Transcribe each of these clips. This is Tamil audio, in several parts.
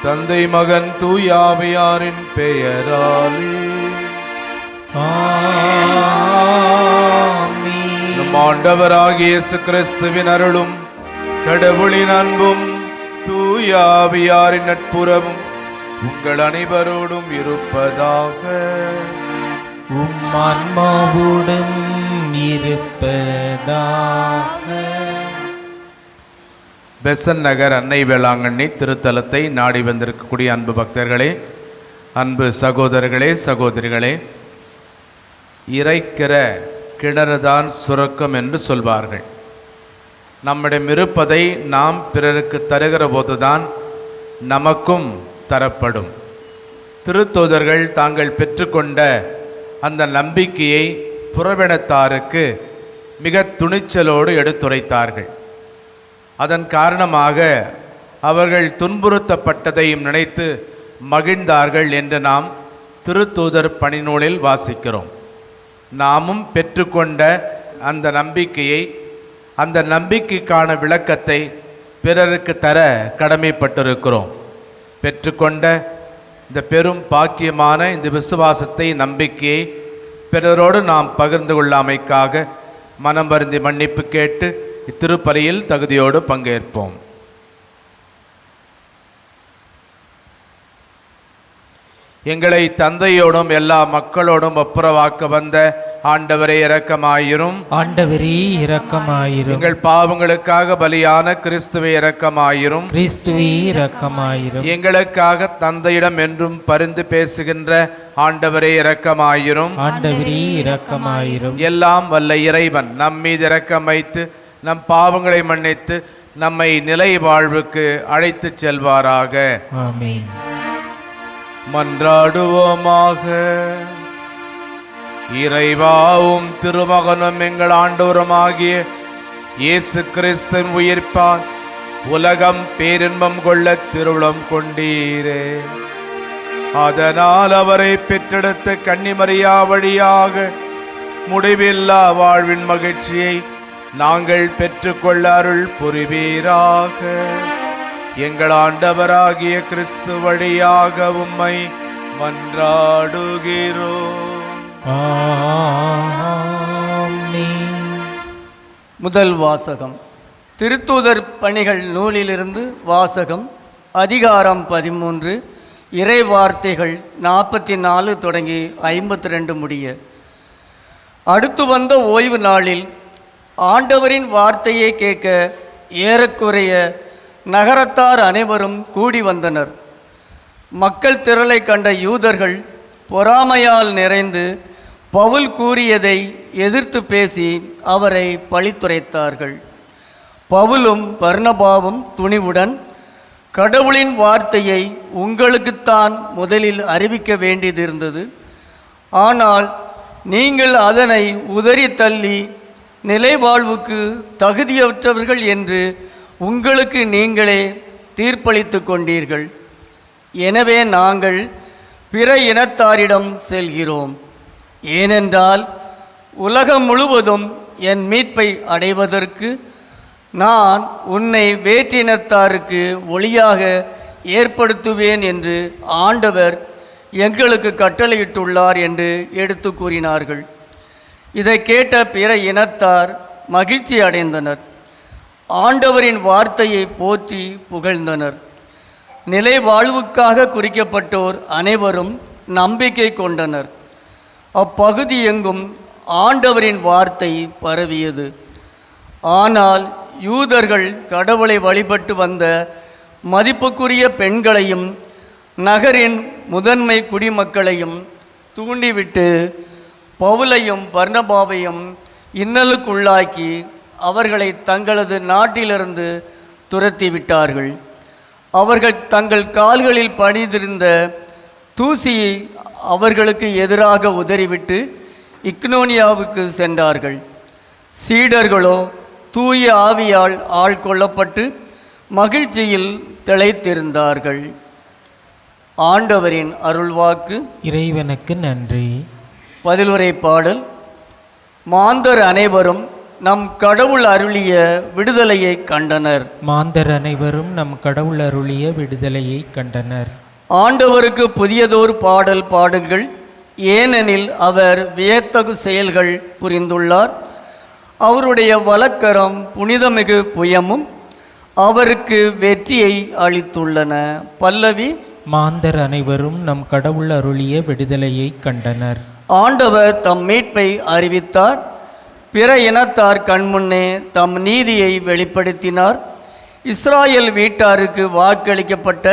தந்தை மகன் தூயாவியாரின் பெயராலே நம் ஆண்டவராகிய இயேசு கிறிஸ்துவின் அருளும் கடவுளின் அன்பும் தூயாவியாரின் நட்புறவும் உங்கள் அனைவரோடும் இருப்பதாக. ஆன்மாவோடும் இருப்பதாக. பெசன் நகர் அன்னை வேளாங்கண்ணி திருத்தலத்தை நாடி வந்திருக்கக்கூடிய அன்பு பக்தர்களே, அன்பு சகோதரர்களே, சகோதரிகளே, இறைக்கிற கிணறுதான் சுரக்கம் என்று சொல்வார்கள். நம்மிடம் இருப்பதை நாம் பிறருக்கு தருகிற போதுதான் நமக்கும் தரப்படும். திருத்தூதர்கள் தாங்கள் பெற்றுக்கொண்ட அந்த நம்பிக்கையை புறவினத்தாருக்கு மிக துணிச்சலோடு எடுத்துரைத்தார்கள். அதன் காரணமாக அவர்கள் துன்புறுத்தப்பட்டதையும் நினைத்து மகிழ்ந்தார்கள் என்று நாம் திருத்தூதர் பணிநூலில் வாசிக்கிறோம். நாமும் பெற்றுக்கொண்ட அந்த நம்பிக்கையை, அந்த நம்பிக்கைக்கான விளக்கத்தை பிறருக்கு தர கடமைப்பட்டிருக்கிறோம். பெற்றுக்கொண்ட இந்த பெரும் பாக்கியமான இந்த விசுவாசத்தை, நம்பிக்கையை பிறரோடு நாம் பகிர்ந்து கொள்ளாமைக்காக மனம் வருந்தி மன்னிப்பு கேட்டு இத்திருப்பலியில் தகுதியோடு பங்கேற்போம். எங்களை தந்தையோடும் எல்லா மக்களோடும் ஒப்புரவாக்க வந்த ஆண்டவரே இரக்கமாயிரும். ஆண்டவரே இரக்கமாயிரும். எங்கள் பாவங்களுக்காக பலியான கிறிஸ்துவே இரக்கமாயிரும். கிறிஸ்துவே இரக்கமாயிரும். எங்களுக்காக தந்தையிடம் என்றும் பரிந்து பேசுகின்ற ஆண்டவரே இரக்கமாயிரும். ஆண்டவரே இரக்கமாயிரும். எல்லாம் வல்ல இறைவன் நம் மீது இரக்கம் வைத்து நம் பாவங்களை மன்னித்து நம்மை நிலை வாழ்வுக்கு அழைத்து செல்வாராக. ஆமென். மன்றாடுவோமாக. இறைவாவும் திருமகனும் எங்கள் ஆண்டவருமாகிய இயேசு கிறிஸ்துவின் உயிர்ப்பால் உலகம் பேரின்பம் கொள்ள திருவுளம் கொண்டீரே. அதனால் அவரை பெற்றெடுத்த கன்னிமரியா வழியாக முடிவில்லா வாழ்வின் மகிழ்ச்சியை நாங்கள் பெற்றுக்கொள்ள அருள் புரிவீராக. எங்கள் ஆண்டவராகிய கிறிஸ்து வழியாக உம்மை மன்றாடுகிறோம். முதல் வாசகம். திருத்தூதர் பணிகள் நூலிலிருந்து வாசகம். அதிகாரம் 13, இறை வார்த்தைகள் 44 தொடங்கி 52 முடிய. அடுத்து வந்த ஓய்வு நாளில் ஆண்டவரின் வார்த்தையை கேட்க ஏறக்குறைய நகரத்தார் அனைவரும் கூடி வந்தனர். மக்கள் திரளை கண்ட யூதர்கள் பொறாமையால் நிறைந்து பவுல் கூறியதை எதிர்த்து பேசி அவரை பழித்துரைத்தார்கள். பவுலும் பர்னபாவும் துணிவுடன், கடவுளின் வார்த்தையை உங்களுக்குத்தான் முதலில் அறிவிக்க வேண்டியதிருந்தது. ஆனால் நீங்கள் அதனை உதறி தள்ளி நிலை வாழ்வுக்கு தகுதியற்றவர்கள் என்று உங்களுக்கு நீங்களே தீர்ப்பளித்து கொண்டீர்கள். எனவே நாங்கள் பிற இனத்தாரிடம் செல்கிறோம். ஏனென்றால் உலகம் முழுவதும் என் மீட்பை அடைவதற்கு நான் உன்னை வேற்றினத்தாருக்கு ஒளியாக ஏற்படுத்துவேன் என்று ஆண்டவர் எங்களுக்கு கட்டளையிட்டுள்ளார் என்று எடுத்து கூறினார்கள். இதை கேட்ட பிற இனத்தார் மகிழ்ச்சி அடைந்தனர். ஆண்டவரின் வார்த்தையை போற்றி புகழ்ந்தனர். நிலை வாழ்வுக்காக குறிக்கப்பட்டோர் அனைவரும் நம்பிக்கை கொண்டனர். அப்பகுதி எங்கும் ஆண்டவரின் வார்த்தை பரவியது. ஆனால் யூதர்கள் கடவுளை வழிபட்டு வந்த மதிப்புக்குரிய பெண்களையும் நகரின் முதன்மை குடிமக்களையும் தூண்டிவிட்டு பவுலையும் பர்னபாவையும் இன்னலுக்குள்ளாக்கி அவர்களை தங்களது நாட்டிலிருந்து துரத்தி விட்டார்கள். அவர்கள் தங்கள் கால்களில் பணிந்திருந்த தூசியை அவர்களுக்கு எதிராக உதறிவிட்டு இக்னோனியாவுக்கு சென்றார்கள். சீடர்களோ தூய ஆவியால் ஆள்கொள்ளப்பட்டு மகிழ்ச்சியில் திளைத்திருந்தார்கள். ஆண்டவரின் அருள்வாக்கு. இறைவனுக்கு நன்றி. பதிலுரை பாடல். மாந்தர் அனைவரும் நம் கடவுள் அருளிய விடுதலையை கண்டனர். மாந்தர் அனைவரும் நம் கடவுள் அருளிய விடுதலையை கண்டனர். ஆண்டவருக்கு புதியதோர் பாடல் பாடுங்கள், ஏனெனில் அவர் வியத்தகு செயல்கள் புரிந்துள்ளார். அவருடைய வலக்கரம் புனிதமிகு புயமும் அவருக்கு வெற்றியை அளித்துள்ளன. பல்லவி. மாந்தர் அனைவரும் நம் கடவுள் அருளிய விடுதலையை கண்டனர். ஆண்டவர் தம் மீட்பை அறிவித்தார், பிற இனத்தார் கண்முன்னே தம் நீதியை வெளிப்படுத்தினார். இஸ்ராயேல் வீட்டாருக்கு வாக்களிக்கப்பட்ட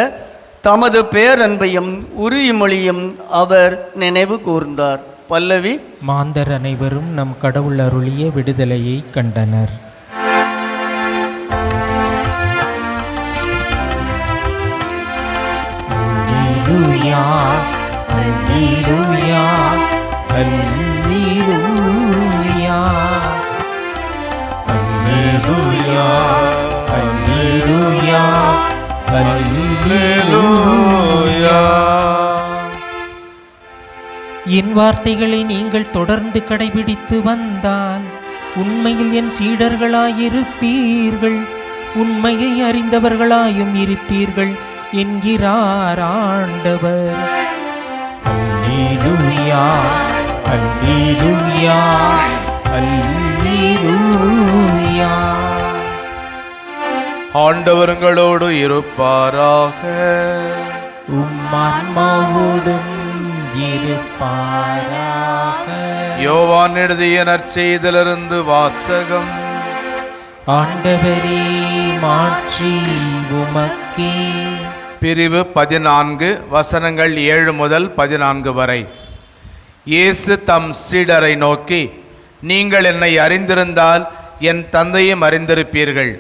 தமது பேரன்பையும் உறுதிமொழியும் அவர் நினைவு கூர்ந்தார். பல்லவி. மாந்தர் அனைவரும் நம் கடவுள் அருளிய விடுதலையை கண்டனர். அல்லேலூயா, அல்லேலூயா, அல்லேலூயா, அல்லேலூயா, அல்லேலூயா, அல்லேலூயா. என் வார்த்தைகளை நீங்கள் தொடர்ந்து கடைபிடித்து வந்தால் உண்மையில் என் சீடர்களாயிருப்பீர்கள், உண்மையை அறிந்தவர்களாயும் இருப்பீர்கள் என்கிறார் ஆண்டவர். அல்லேலூயா, அல்லேலூயா, அல்லேலூயா. ஆண்டவர்களோடு இருப்பாராக. உம்மான்மாவோடும் இருப்பாராக. யோவான் எழுதிய நற்செய்தியிலிருந்து வாசகம். ஆண்டவரே, மாட்சி உமக்கே. பிரிவு 14, வசனங்கள் 7 முதல் 14 வரை. இயேசு தம் சீடரை நோக்கி, நீங்கள் என்னை அறிந்திருந்தால் என் தந்தையும் அறிந்திருப்பீர்கள்.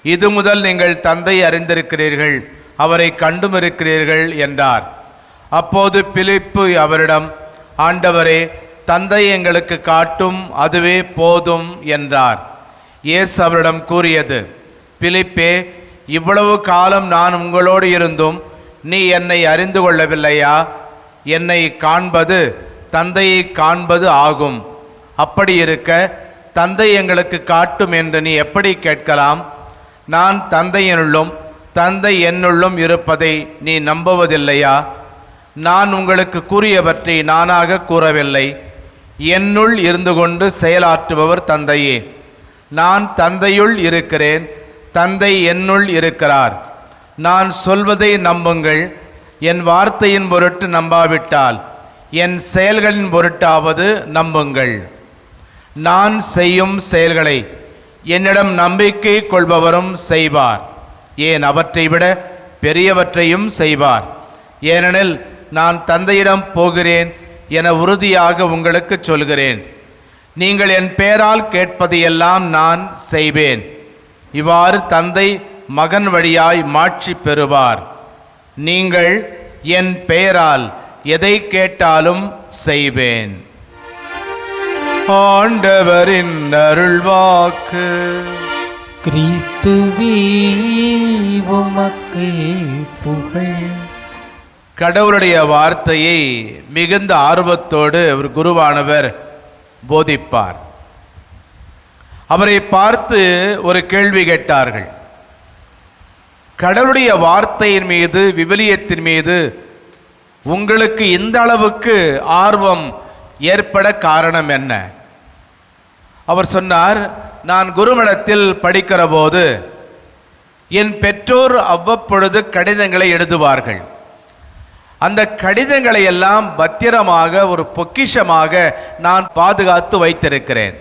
இது முதல் நீங்கள் தந்தையை அறிந்திருக்கிறீர்கள், அவரை கண்டும் இருக்கிறீர்கள் என்றார். அப்போது பிலிப்பு அவரிடம், ஆண்டவரே, தந்தை எங்களுக்கு காட்டும், அதுவே போதும் என்றார். இயேசு அவரிடம் கூறியது, பிலிப்பே, இவ்வளவு காலம் நான் உங்களோடு இருந்தும் நீ என்னை அறிந்து கொள்ளவில்லையா? என்னை காண்பது தந்தையை காண்பது ஆகும். அப்படி இருக்க தந்தை எங்களுக்கு காட்டும் என்று நீ எப்படி கேட்கலாம்? நான் தந்தையினுள்ளும் தந்தை என்னுள்ளும் இருப்பதை நீ நம்புவதில்லையா? நான் உங்களுக்கு கூறியவற்றை நானாக கூறவில்லை, என்னுள் இருந்து கொண்டு செயலாற்றுபவர் தந்தையே. நான் தந்தையுள் இருக்கிறேன், தந்தை என்னுள் இருக்கிறார். நான் சொல்வதை நம்புங்கள். என் வார்த்தையின் பொருட்டு நம்பாவிட்டால் என் செயல்களின் பொருட்டாவது நம்புங்கள். நான் செய்யும் செயல்களை என்னிடம் நம்பிக்கை கொள்பவரும் செய்வார், ஏன் அவற்றை விட பெரியவற்றையும் செய்வார். ஏனெனில் நான் தந்தையிடம் போகிறேன் என உறுதியாக உங்களுக்கு சொல்கிறேன். நீங்கள் என் பெயரால் கேட்பது எல்லாம் நான் செய்வேன். இவ்வாறு தந்தை மகன் வழியாய் மாட்சி பெறுவார். நீங்கள் என் பெயரால் எதை கேட்டாலும் செய்வேன். ஆண்டவரின் அருள்வாக்கு. கிறிஸ்துவே உமக்கு புகழ். கடவுளுடைய வார்த்தையை மிகுந்த ஆர்வத்தோடு ஒரு குருவானவர் போதிப்பார். அவரை பார்த்து ஒரு கேள்வி கேட்டார்கள். கடவுளுடைய வார்த்தையின் மீது, விவிலியத்தின் மீது உங்களுக்கு இந்த அளவுக்கு ஆர்வம் ஏற்பட காரணம் என்ன? அவர் சொன்னார், நான் குருமடத்தில் படிக்கிற போது என் பெற்றோர் அவ்வப்பொழுது கடிதங்களை எழுதுவார்கள். அந்த கடிதங்களை எல்லாம் பத்திரமாக ஒரு பொக்கிஷமாக நான் பாதுகாத்து வைத்திருக்கிறேன்.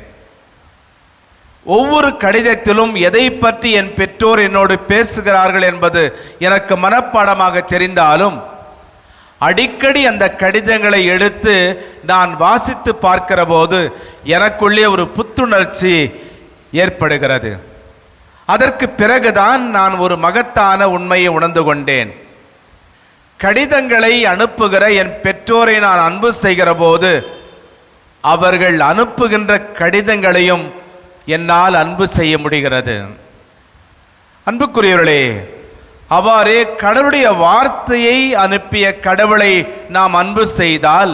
ஒவ்வொரு கடிதத்திலும் எதை பற்றி என் பெற்றோர் என்னோடு பேசுகிறார்கள் என்பது எனக்கு மனப்பாடமாக தெரிந்தாலும் அடிக்கடி அந்த கடிதங்களை எடுத்து நான் வாசித்து பார்க்கிற போது எனக்குள்ளே ஒரு புத்துணர்ச்சி ஏற்படுகிறது. அதற்கு பிறகுதான் நான் ஒரு மகத்தான உண்மையை உணர்ந்து கொண்டேன். கடிதங்களை அனுப்புகிற என் பெற்றோரை நான் அன்பு செய்கிற போது அவர்கள் அனுப்புகின்ற கடிதங்களையும் என்னால் அன்பு செய்ய முடிகிறது. அன்புக்குரியவர்களே, அவ்வாறே கடவுளுடைய வார்த்தையை அனுப்பிய கடவுளை நாம் அன்பு செய்தால்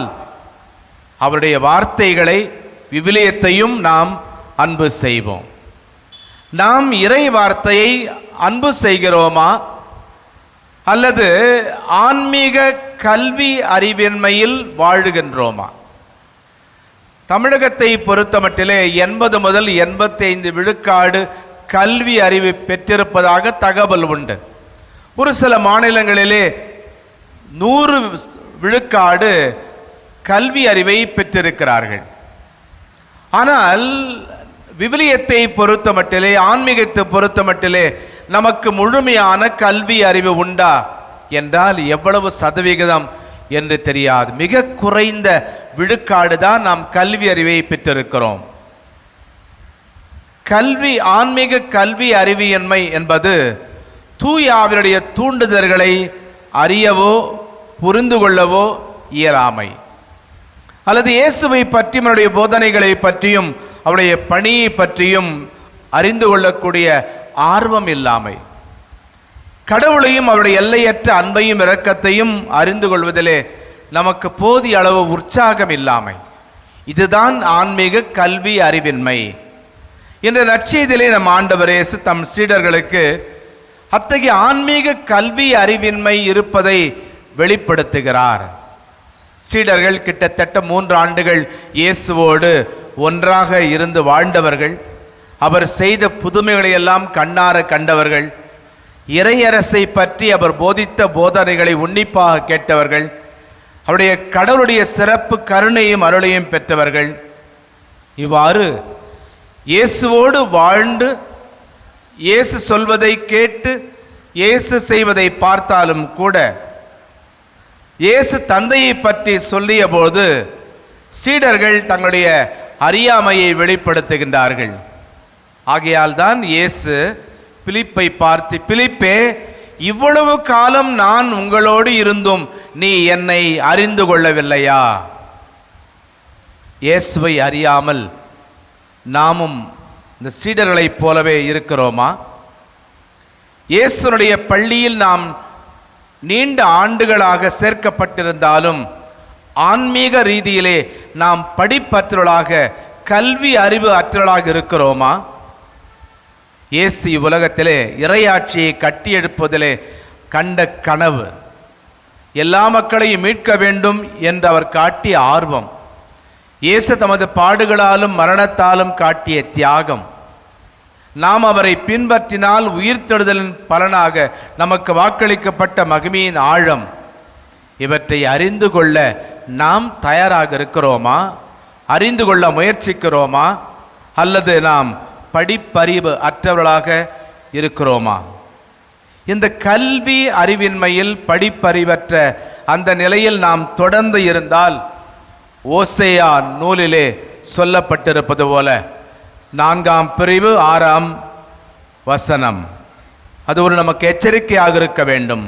அவருடைய வார்த்தைகளை, விவிலியத்தையும் நாம் அன்பு செய்வோம். நாம் இறை வார்த்தையை அன்பு செய்கிறோமா அல்லது ஆன்மீக கல்வி அறிவின்மையில் வாழுகின்றோமா? தமிழகத்தை பொறுத்தமட்டிலே 80 முதல் 85 விழுக்காடு கல்வி அறிவு பெற்றிருப்பதாக தகவல் உண்டு. ஒரு சில மாநிலங்களிலே 100 விழுக்காடு கல்வி அறிவை பெற்றிருக்கிறார்கள். ஆனால் விவிலியத்தை பொறுத்தமட்டிலே, ஆன்மீகத்தை பொறுத்தமட்டிலே நமக்கு முழுமையான கல்வி அறிவு உண்டா என்றால் எவ்வளவு சதவிகிதம் என்று தெரியாது. மிக குறைந்த விழுக்காடு தான் நாம் கல்வி அறிவை பெற்றிருக்கிறோம். ஆன்மீக கல்வி அறிவியன்மை என்பது தூய ஆவியுடைய தூண்டுதல்களை அறியவோ புரிந்து கொள்ளவோ இயலாமை, அல்லது இயேசுவை பற்றி அவருடைய போதனைகளை பற்றியும் அவருடைய பணியை பற்றியும் அறிந்து கொள்ளக்கூடிய ஆர்வம் இல்லாமை, கடவுளையும் அவருடைய எல்லையற்ற அன்பையும் இரக்கத்தையும் அறிந்து கொள்வதிலே நமக்கு போதிய அளவு உற்சாகம் இல்லாமை, இதுதான் ஆன்மீக கல்வி அறிவின்மை. என்ற நற்செய்தியிலே நம் ஆண்டவர் இயேசு தம் சீடர்களுக்கு அத்தகைய ஆன்மீக கல்வி அறிவின்மை இருப்பதை வெளிப்படுத்துகிறார். சீடர்கள் கிட்டத்தட்ட 3 ஆண்டுகள் இயேசுவோடு ஒன்றாக இருந்து வாழ்ந்தவர்கள். அவர் செய்த புதுமைகளை எல்லாம் கண்ணார கண்டவர்கள். இறையரசை பற்றி அவர் போதித்த போதனைகளை உன்னிப்பாக கேட்டவர்கள். அவருடைய கடவுளுடைய சிறப்பு கருணையும் அருளையும் பெற்றவர்கள். இவ்வாறு இயேசுவோடு வாழ்ந்து இயேசு சொல்வதை கேட்டு இயேசு செய்வதை பார்த்தாலும் கூட இயேசு தந்தையை பற்றி சொல்லிய போது சீடர்கள் தங்களுடைய அறியாமையை வெளிப்படுத்துகின்றார்கள். ஆகையால் தான் இயேசு பிலிப்பை பார்த்து, பிலிப்பே, இவ்வளவு காலம் நான் உங்களோடு இருந்தும் நீ என்னை அறிந்து கொள்ளவில்லையா? இயேசுவை அறியாமல் நாமும் இந்த சீடர்களைப் போலவே இருக்கிறோமா? இயேசுனுடைய பள்ளியில் நாம் நீண்ட ஆண்டுகளாக சேர்க்கப்பட்டிருந்தாலும் ஆன்மீக ரீதியிலே நாம் படிப்பற்றலாக, கல்வி அறிவு அற்றலாக இருக்கிறோமா? இயேசு இவ்வுலகத்திலே இறையாட்சியை கட்டியெழுப்பதிலே கண்ட கனவு, எல்லா மக்களையும் மீட்க வேண்டும் என்று அவர் காட்டிய ஆர்வம், இயேசு தமது பாடுகளாலும் மரணத்தாலும் காட்டிய தியாகம், நாம் அவரை பின்பற்றினால் உயிர்த்தெழுதலின் பலனாக நமக்கு வாக்களிக்கப்பட்ட மகிமையின் ஆழம், இவற்றை அறிந்து கொள்ள நாம் தயாராக இருக்கிறோமா? அறிந்து கொள்ள முயற்சிக்கிறோமா? அல்லது நாம் படிப்பறிவு அற்றவர்களாக இருக்கிறோமா? இந்த கல்வி அறிவின்மையில், படிப்பறிவற்ற அந்த நிலையில் நாம் தொடர்ந்து இருந்தால் ஓசேயா நூலிலே சொல்லப்பட்டிருப்பது போல 4ஆம் பிரிவு 6ஆம் வசனம், அது ஒரு நமக்கு எச்சரிக்கையாக இருக்க வேண்டும்.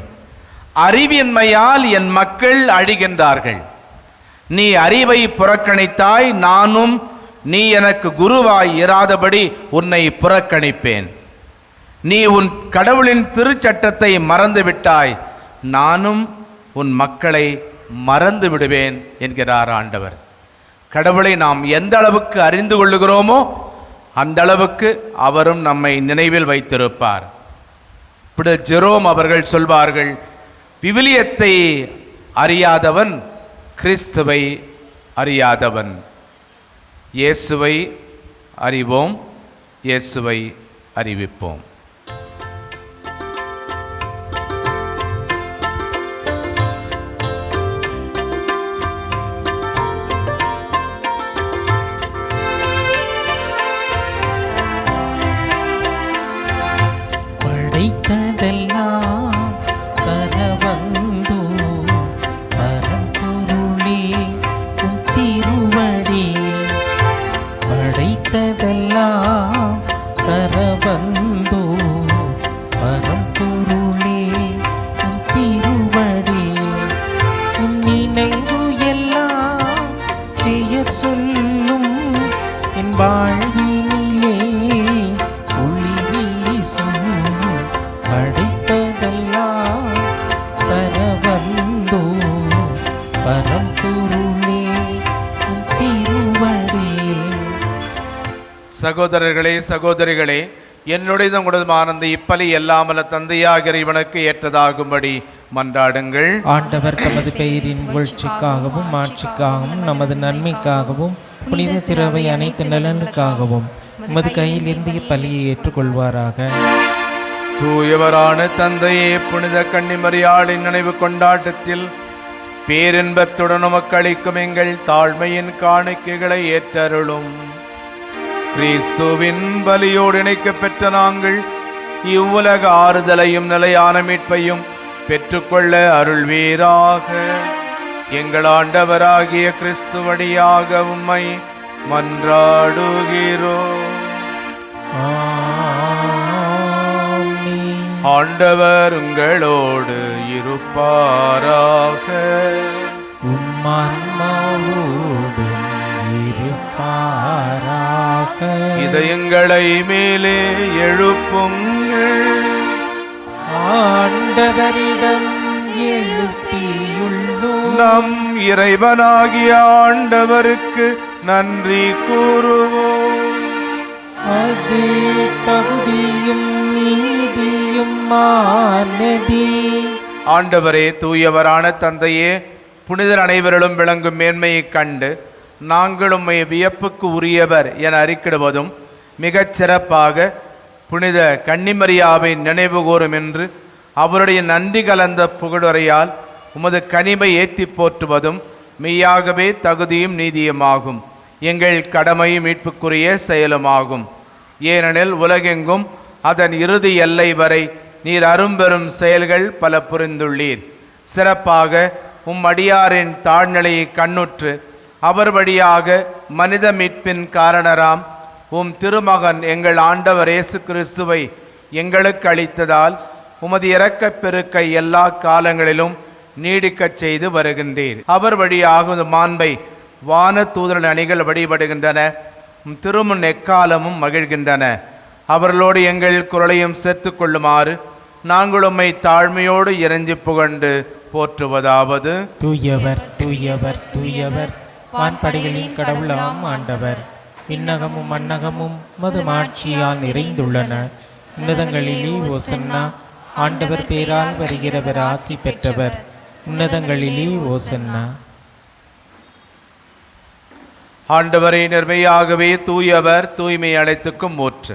அறிவின்மையால் என் மக்கள் அழிகின்றார்கள். நீ அறிவை புறக்கணித்தாய், நானும் நீ எனக்கு குருவாய் இராதபடி உன்னை புறக்கணிப்பேன். நீ உன் கடவுளின் திருச்சட்டத்தை மறந்து விட்டாய், நானும் உன் மக்களை மறந்து விடுவேன் என்கிறார் ஆண்டவர். கடவுளை நாம் எந்த அளவுக்கு அறிந்து கொள்ளுகிறோமோ அந்த அளவுக்கு அவரும் நம்மை நினைவில் வைத்திருப்பார். இப்படி ஜெரோம் அவர்கள் சொல்வார்கள், விவிலியத்தை அறியாதவன் கிறிஸ்துவை அறியாதவன். இயேசுவை அறிவோம், இயேசுவை அறிவிப்போம். படைத்ததெல்லாம் கரவந்தோ பரம்பொருளே உன் திருவடி. படைத்ததெல்லாம் கரவந்தோ சகோதரர்களே சகோதரிகளே, என்னுடைய உங்களதுமான அந்த இப்பலி எல்லாமல்ல தந்தையாகிற இவனுக்கு ஏற்றதாகும்படி மன்றாடுங்கள். ஆண்டவர் தமது பெயரின் புகழ்ச்சிக்காகவும் ஆட்சிக்காகவும் நமது நன்மைக்காகவும் புனித திரவை அனைத்து நலனுக்காகவும் உமது கையில் இருந்து இப்பலியை ஏற்றுக்கொள்வாராக. தூயவரான தந்தையே, புனித கன்னிமரியாளின் நினைவு கொண்டாட்டத்தில் பேரின்பத்துடன் உமக்கு அளிக்கும் எங்கள் தாழ்மையின் காணிக்கைகளை ஏற்றருளும். கிறிஸ்துவின் பலியோடு இணைக்கப் பெற்ற நாங்கள் இவ்வுலக ஆறுதலையும் நிலையான மீட்பையும் பெற்றுக்கொள்ள அருள்வீராக. எங்கள் ஆண்டவராகிய கிறிஸ்து வழியாக உம்மை மன்றாடுகிறோம். ஆண்டவர் உங்களோடு இருப்பாராக. இதயங்களை மேலே எழுப்புங்கள். ஆண்டவரிடம் எழுப்பியுள்ளோம். நம் இறைவனாகிய ஆண்டவருக்கு நன்றி கூறுவோம். அது தகுதியும் நீதியும் ஆனதே. ஆண்டவரே, தூயவரான தந்தையே, புனிதர் அனைவரிலும் விளங்கும் மேன்மையைக் கண்டு நாங்கள் உம்மை வியப்புக்கு உரியவர் என அறிக்கிடுவதும் மிகச் சிறப்பாக புனித கன்னிமரியாவை நினைவு கூறும் என்று அவருடைய நன்றி கலந்த புகழுரையால் உமது கனிமை ஏற்றி போற்றுவதும் மெய்யாகவே தகுதியும் நீதியுமாகும். எங்கள் கடமை மீட்புக்குரிய செயலுமாகும். ஏனெனில் உலகெங்கும் அதன் இறுதி எல்லை வரை நீர் அரும்பெரும் செயல்கள் பல புரிந்துள்ளீர். சிறப்பாக உம் அடியாரின் தாழ்நிலையை கண்ணுற்று அவர் வழியாக மனித மீட்பின் காரணராம் உம் திருமகன் எங்கள் ஆண்டவர் இயேசு கிறிஸ்துவை எங்களுக்கு அளித்ததால் உமது இரக்கப் பெருக்கை எல்லா காலங்களிலும் நீடிக்கச் செய்து வருகின்றீர். அவர் வழியாக மாண்பை வான தூதர் அணிகள் வழிபடுகின்றன. திருமுன் எக்காலமும் மகிழ்கின்றன. அவர்களோடு எங்கள் குரலையும் சேர்த்து கொள்ளுமாறு நாங்கள் உம்மை தாழ்மையோடு இறைஞ்சி புகழ்ந்து போற்றுவதாவது: தூயவர் தூயவர் தூயவர், வான்படைகளின் கடவுளாம் ஆண்டவர். விண்ணகமும் மண்ணகமும் மது மாட்சியால் நிறைந்துள்ளன. உன்னதங்களிலே ஓசன்னா. ஆண்டவர் பேரால் வருகிறவர் ஆசி பெற்றவர். உன்னதங்களிலே ஓசன்னா. ஆண்டவரை நிர்மையாகவே தூயவர், தூய்மை அனைத்துக்கும் ஊற்று.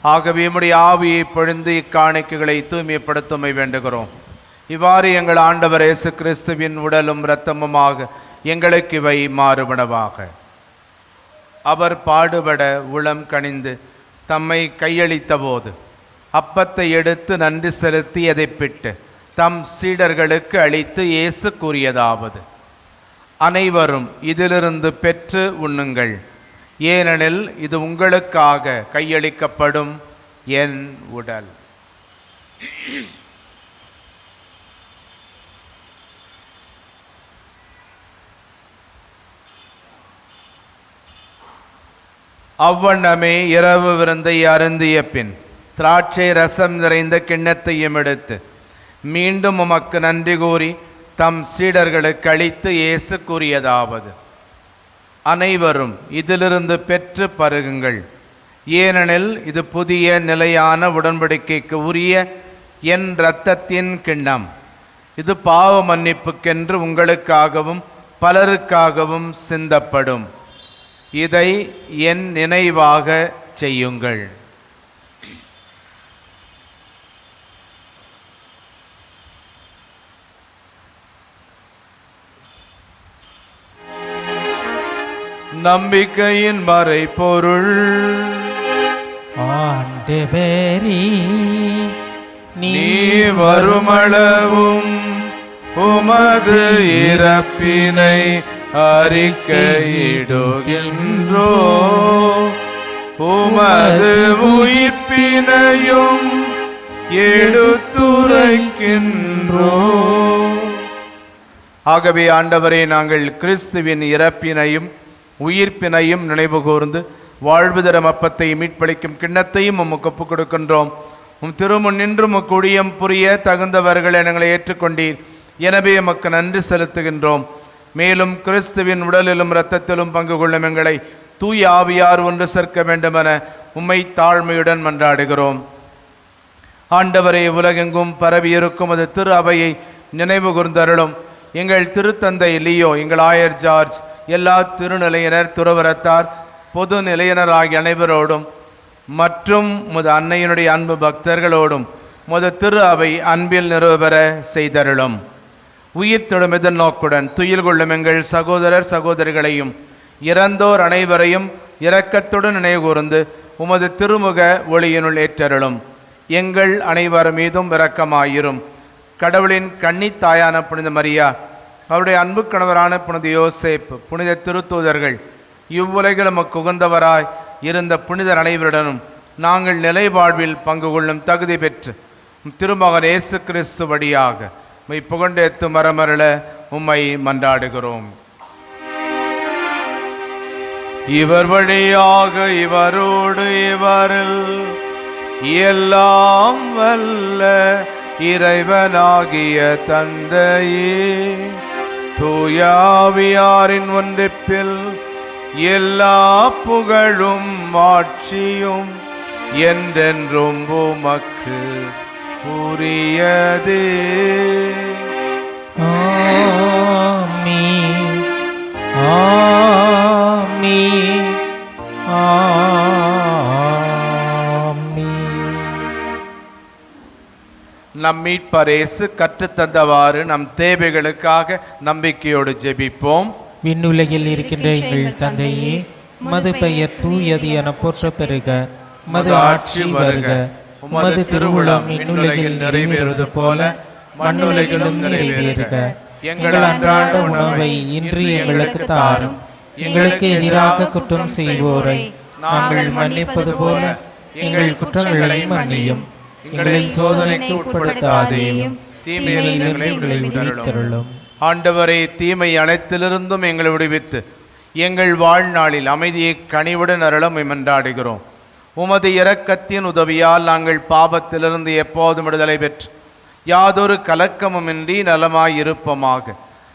ஆகவே உம்முடைய ஆவியை பொழிந்து இக்காணிக்கைகளை தூய்மைப்படுத்துமை வேண்டுகிறோம். இவ்வாறு எங்கள் ஆண்டவர் இயேசு கிறிஸ்துவின் உடலும் இரத்தமுமாக எங்களுக்கு இவை மாறுபடவாக. அவர் பாடுபட உளம் கனிந்து தம்மை கையளித்த போது அப்பத்தை எடுத்து நன்றி செலுத்தி அதை பிட்டு தம் சீடர்களுக்கு அளித்து இயேசு கூறியதாவது: அனைவரும் இதிலிருந்து பெற்று உண்ணுங்கள், ஏனெனில் இது உங்களுக்காக கையளிக்கப்படும் என் உடல். அவ்வண்ணமே இரவு விருந்தை அருந்திய பின் திராட்சை ரசம் நிறைந்த கிண்ணத்தையும் எடுத்து மீண்டும் உமக்கு நன்றி கூறி தம் சீடர்களுக்கு அளித்து இயேசு கூறியதாவது: அனைவரும் இதிலிருந்து பெற்று பருகுங்கள், ஏனெனில் இது புதிய நிலையான உடன்படிக்கைக்கு உரிய என் இரத்தத்தின் கிண்ணம். இது பாவ மன்னிப்புக்கென்று உங்களுக்காகவும் பலருக்காகவும் சிந்தப்படும். இதை என் நினைவாக செய்யுங்கள். நம்பிக்கையின் மறைபொருள். ஆண்டவரே, நீ வருமளவும் உமது இறப்பினை அறிக்கையிடுகின்றோ, உமது உயிர்ப்பினையும் எடுத்துரைக்கின்றோ. ஆகவே ஆண்டவரே, நாங்கள் கிறிஸ்துவின் இறப்பினையும் உயிர்ப்பினையும் நினைவு கூர்ந்து வாழ்வு தரும் அப்பத்தை மீட்பளிக்கும் கிண்ணத்தையும் உமக்கு ஒப்புக் கொடுக்கின்றோம். உம் திருமுன் நின்று உமக்கு ஊழியம் புரிய தகுந்தவர்களை எங்களை ஏற்றுக்கொண்டீர். எனவே உமக்கு நன்றி செலுத்துகின்றோம். மேலும் கிறிஸ்துவின் உடலிலும் இரத்தத்திலும் பங்கு கொள்ளும் எங்களை தூய ஆவியார் ஒன்று சேர்க்க வேண்டுமென உம்மை தாழ்மையுடன் மன்றாடுகிறோம். ஆண்டவரே, உலகெங்கும் பரவியிருக்கும் அது திரு அவையை நினைவு கூர்ந்தருளும். எங்கள் திருத்தந்தை லியோ, எங்கள் ஆயர் ஜார்ஜ், எல்லா திருநிலையினர், துறவரத்தார், பொது நிலையினர் ஆகிய அனைவரோடும் மற்றும் முது அன்னையினுடைய அன்பு பக்தர்களோடும் முது திரு அவை அன்பில் நிறுவபெற செய்தருளும். உயிர் தொடும் எதிர்நோக்குடன் துயில் கொள்ளும் எங்கள் சகோதரர் சகோதரிகளையும் இறந்தோர் அனைவரையும் இரக்கத்துடன் நினைவுகூர்ந்து உமது திருமுக ஒளியினுள் ஏற்றருளும். எங்கள் அனைவர் மீதும் இரக்கமாயிரும். கடவுளின் கன்னித்தாயான புனித மரியா, அவருடைய அன்பு கணவரான புனித யோசேப்பு, புனித திருத்தூதர்கள், இவ்வுலகில் நமக்கு உகந்தவராய் இருந்த புனிதர் அனைவருடனும் நாங்கள் நிலை வாழ்வில் பங்கு கொள்ளும் தகுதி பெற்று திருமகன் இயேசு கிறிஸ்து வழியாக உம்மை புகழ்ந்தேத்து மரமருள உம்மை மன்றாடுகிறோம். இவர் வழியாக இவரோடு இவரில் எல்லாம் வல்ல இறைவனாகிய தந்தையே, தூயாவியாரின் ஒன்றிப்பில் எல்லா புகழும் ஆட்சியும் என்றென்றும் உமக்கு உரியதே. ஆமென், ஆமென், ஆமென். நம் மீட்பர் இயேசு கற்றுத்தந்தவாறு நம் தேவைகளுக்காக நம்பிக்கையோடு ஜெபிப்போம். விண்ணுலகில் இருக்கின்ற எங்கள் தந்தையே, மது பெயர் தூயது என போற்ற பெறுக. மது ஆட்சி வருக. உமது திருவுளம் விண்ணுலகில் நிறைவேறுவது போல மண்ணுலகிலும் நிறைவேறுக. எங்கள் அன்றாட உணவை இன்று எங்களுக்கு தாரும். எங்களுக்கு எதிராக குற்றம் செய்வோரை நாங்கள் மன்னிப்பது போல எங்கள் குற்றங்களை மன்னியும். எங்களை சோதனைக்கு உட்படுத்தாதேயும், தீமையிலிருந்து எங்களை விடுவித்தருளும். ஆண்டவரே, தீமை அனைத்திலிருந்தும் எங்களை விடுவித்து எங்கள் வாழ்நாளில் அமைதியை கனிவுடன் அருள மன்றாடுகிறோம். உமது இரக்கத்தின் உதவியால் நாங்கள் பாபத்திலிருந்து எப்போதும் விடுதலை பெற்று யாதொரு கலக்கமுமின்றி நலமாயிருப்போமாக.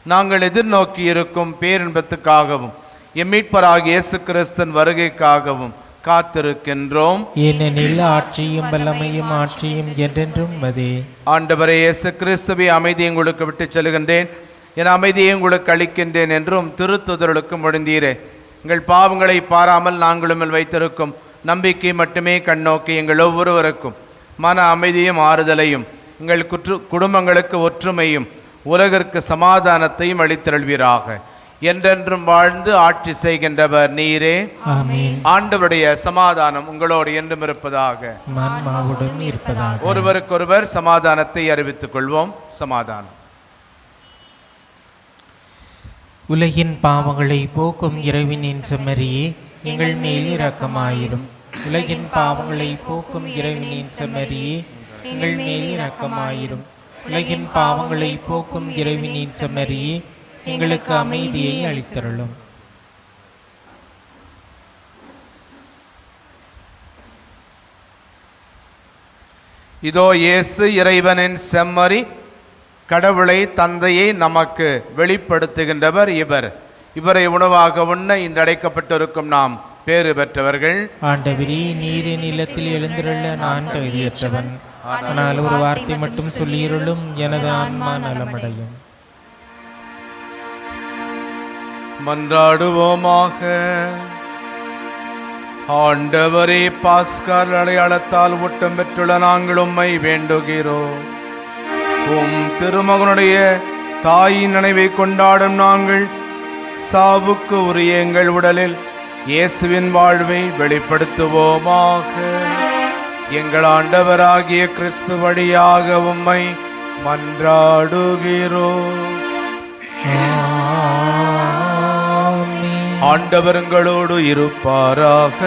நாங்கள் எதிர்நோக்கி இருக்கும் பேரின்பத்துக்காகவும் எம்மீட்பராகிய இயேசு கிறிஸ்துவின் வருகைக்காகவும் காத்திருக்கின்றோம். ஏனெனில் ஆட்சியும் வல்லமையும் ஆட்சியும் என்றென்றும் மதே. ஆண்டவரே இயேசு கிறிஸ்துவை அமைதியை உங்களுக்கு விட்டுச் செல்கின்றேன், என் அமைதியை உங்களுக்கு அளிக்கின்றேன் என்றும் திருத்துதர்களுக்கு மொழிந்தீரே. எங்கள் பாவங்களை பாராமல் நாங்களும் வைத்திருக்கும் நம்பிக்கை மட்டுமே கண்ணோக்கி எங்கள் ஒவ்வொருவருக்கும் மன அமைதியும் ஆறுதலையும், எங்கள் குடும்பங்களுக்கு ஒற்றுமையும் உலகிற்கு சமாதானத்தையும் அளித்தருள்வீராக. என்றென்றும் வாழ்ந்து ஆட்சி செய்கின்றவர் நீரே. ஆமென். ஆண்டவருடைய சமாதானம் உங்களோடு என்றும் இருப்பதாக. ஒருவருக்கொருவர் சமாதானத்தை அறிவித்துக் கொள்வோம். சமாதானம். உலகின் பாவங்களை போக்கும் இறைவனின் செம்மறியே, எங்கள் மேல் இரக்கமாயிரும். உலகின் பாவங்களை போக்கும் இறைவனின் செம்மறியே, எங்கள் மேல் இரக்கமாயிரும். உலகின் பாவங்களை போக்கும் இறைவனின் செம்மறியே, எங்களுக்கு அமைதியை அளித்தருளும். இதோ இயேசு இறைவனின் செம்மறி, கடவுளை தந்தையை நமக்கு வெளிப்படுத்துகின்றவர் இவர். இவரை உணவாக உண்ண இன்று அடைக்கப்பட்டிருக்கும் நாம் பேறு பெற்றவர்கள். ஆண்டவரே, நீரின் இல்லத்தில் எழுந்திருள்ள நான் தகுதியற்றவன். ஆனால் ஒரு வார்த்தை மட்டும் சொல்லியிருளும், எனது ஆன்மா நலமடையும். மன்றாடுவோமாக. ஆண்டவரே, பாஸ்கர் அடையாளத்தால் ஊட்டம் பெற்றுள்ள நாங்கள் உம்மை வேண்டுகிறோம். உம் திருமகனுடைய தாயின் நினைவை கொண்டாடும் நாங்கள் சாவுக்கு உரிய எங்கள் உடலில் இயேசுவின் வாழ்வை வெளிப்படுத்துவோமாக. எங்கள் ஆண்டவராகிய கிறிஸ்து வழியாக உம்மை மன்றாடுகிறோம். ஆண்டவர்களோடு இருப்பாராக.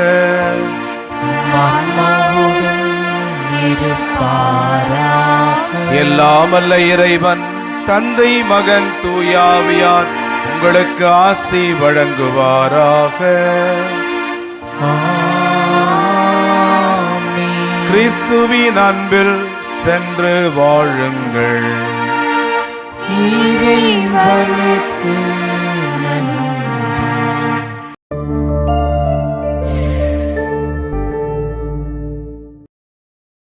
எல்லாம் வல்ல இறைவன் தந்தை, மகன், தூயாவியார் உங்களுக்கு ஆசி வழங்குவாராக. கிறிஸ்துவின் அன்பில் சென்று வாழுங்கள். இறைவன்